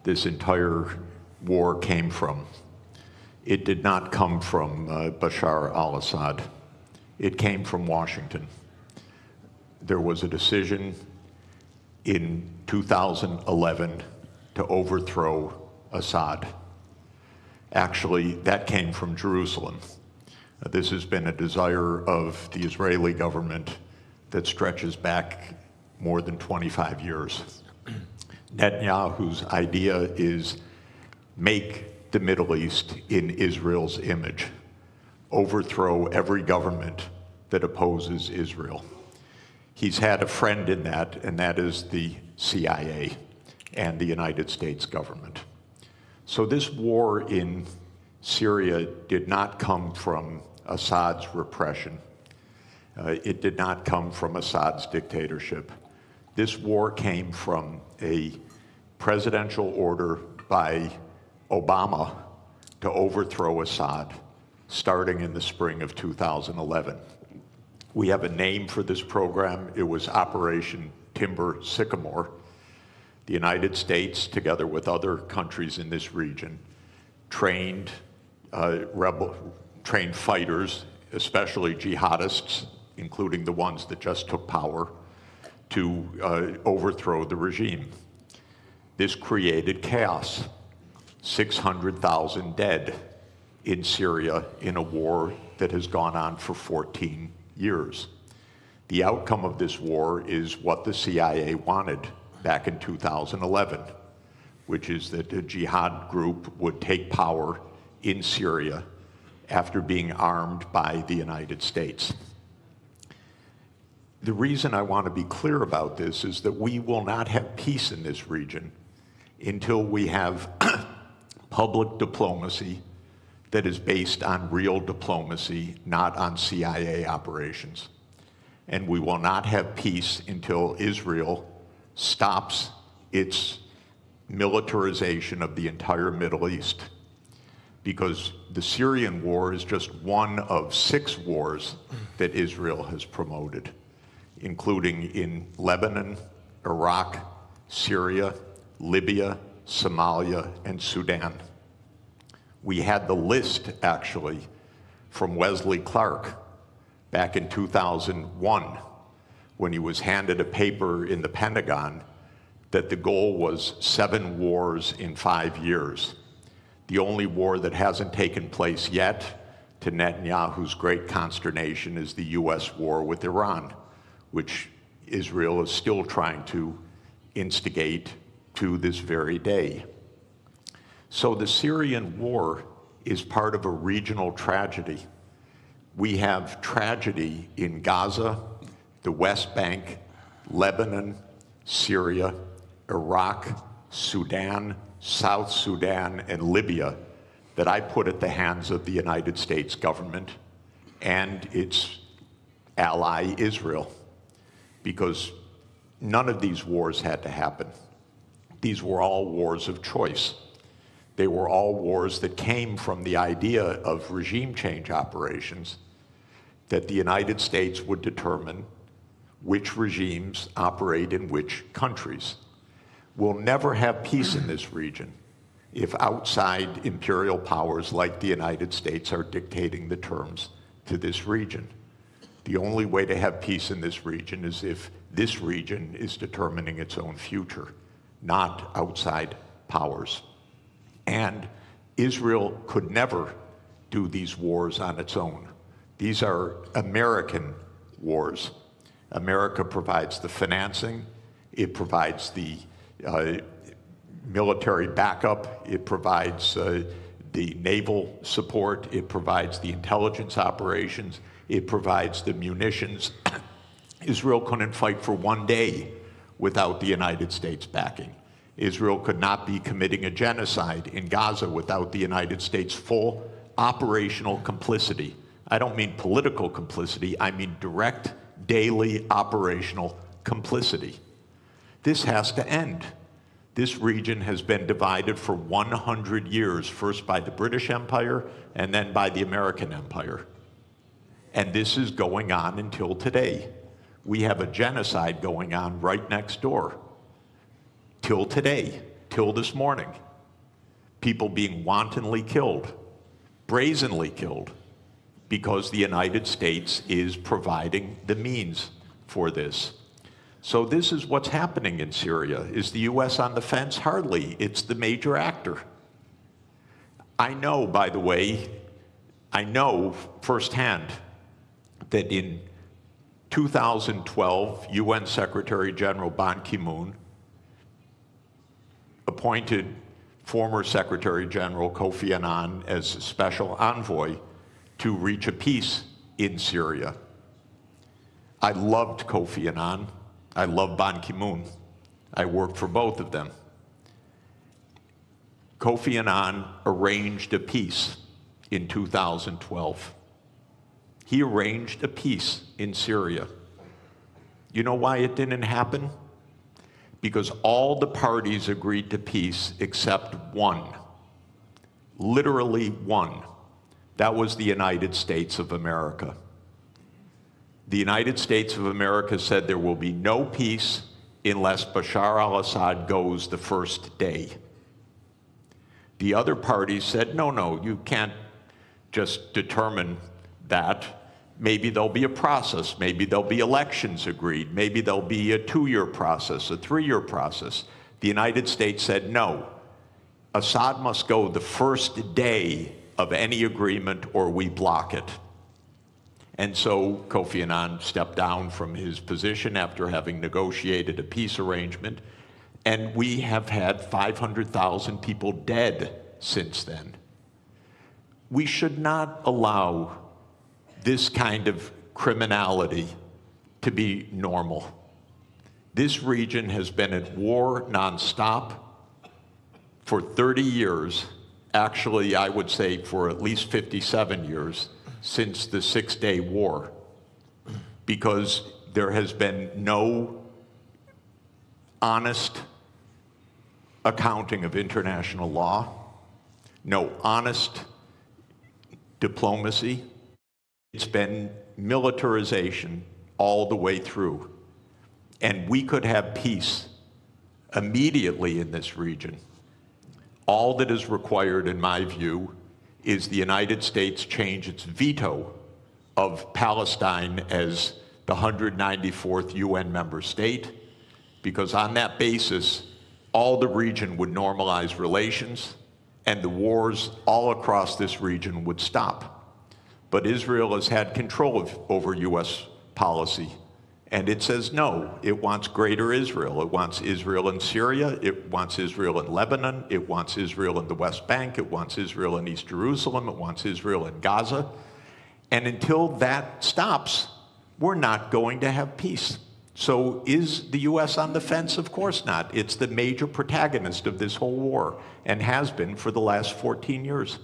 this entire war came from. It did not come from Bashar al-Assad. It came from Washington. There was a decision in 2011 to overthrow Assad. Actually, that came from Jerusalem. This has been a desire of the Israeli government that stretches back more than 25 years. Netanyahu's idea is make the Middle East in Israel's image, overthrow every government that opposes Israel. He's had a friend in that, and that is the CIA and the United States government. So this war in Syria did not come from Assad's repression. It did not come from Assad's dictatorship. This war came from a presidential order by Obama to overthrow Assad, starting in the spring of 2011. We have a name for this program. It was Operation Timber Sycamore. The United States, together with other countries in this region, trained fighters, especially jihadists, including the ones that just took power, to overthrow the regime. This created chaos. 600,000 dead in Syria in a war that has gone on for 14 years. The outcome of this war is what the CIA wanted back in 2011, which is that a jihad group would take power in Syria after being armed by the United States. The reason I want to be clear about this is that we will not have peace in this region until we have public diplomacy that is based on real diplomacy, not on CIA operations. And we will not have peace until Israel stops its militarization of the entire Middle East. Because the Syrian war is just one of 6 wars that Israel has promoted, including in Lebanon, Iraq, Syria, Libya, Somalia, and Sudan. We had the list, actually, from Wesley Clark back in 2001, when he was handed a paper in the Pentagon that the goal was 7 wars in 5 years. The only war that hasn't taken place yet, to Netanyahu's great consternation, is the US war with Iran, which Israel is still trying to instigate to this very day. So the Syrian war is part of a regional tragedy. We have tragedy in Gaza, the West Bank, Lebanon, Syria, Iraq, Sudan, South Sudan, and Libya that I put at the hands of the United States government and its ally Israel, because none of these wars had to happen. These were all wars of choice. They were all wars that came from the idea of regime change operations, that the United States would determine which regimes operate in which countries. We'll never have peace in this region if outside imperial powers like the United States are dictating the terms to this region. The only way to have peace in this region is if this region is determining its own future, not outside powers. And Israel could never do these wars on its own. These are American wars. America provides the financing, it provides the military backup, it provides the naval support, it provides the intelligence operations, it provides the munitions. Israel couldn't fight for 1 day without the United States backing. Israel could not be committing a genocide in Gaza without the United States' full operational complicity. I don't mean political complicity, I mean direct, daily operational complicity. This has to end. This region has been divided for 100 years, first by the British Empire and then by the American Empire. And this is going on until today. We have a genocide going on right next door, till today. till this morning. People being wantonly killed, brazenly killed, because the United States is providing the means for this. So this is what's happening in Syria. Is the U.S. on the fence? Hardly. It's the major actor. I know, by the way, I know firsthand that in 2012, UN Secretary General Ban Ki-moon appointed former Secretary General Kofi Annan as special envoy to reach a peace in Syria. I loved Kofi Annan. I love Ban Ki-moon. I worked for both of them. Kofi Annan arranged a peace in 2012. He arranged a peace in Syria. You know why it didn't happen? Because all the parties agreed to peace except one. Literally one. That was the United States of America. The United States of America said there will be no peace unless Bashar al-Assad goes the first day. The other parties said, no, you can't just determine that. Maybe there'll be a process. Maybe there'll be elections agreed. Maybe there'll be a 2-year process, a 3-year process. The United States said, no, Assad must go the first day of any agreement or we block it. And so Kofi Annan stepped down from his position after having negotiated a peace arrangement. And we have had 500,000 people dead since then. We should not allow this kind of criminality to be normal. This region has been at war nonstop for 30 years. Actually, I would say for at least 57 years since the Six-Day War, because there has been no honest accounting of international law, no honest diplomacy. It's been militarization all the way through. And we could have peace immediately in this region. All that is required, in my view, is the United States change its veto of Palestine as the 194th UN member state, because on that basis, all the region would normalize relations and the wars all across this region would stop. But Israel has had control over US policy, and it says no. It wants greater Israel. It wants Israel in Syria. It wants Israel in Lebanon. It wants Israel in the West Bank. It wants Israel in East Jerusalem. It wants Israel in Gaza. And until that stops, we're not going to have peace. So is the US on the fence? Of course not. It's the major protagonist of this whole war and has been for the last 14 years.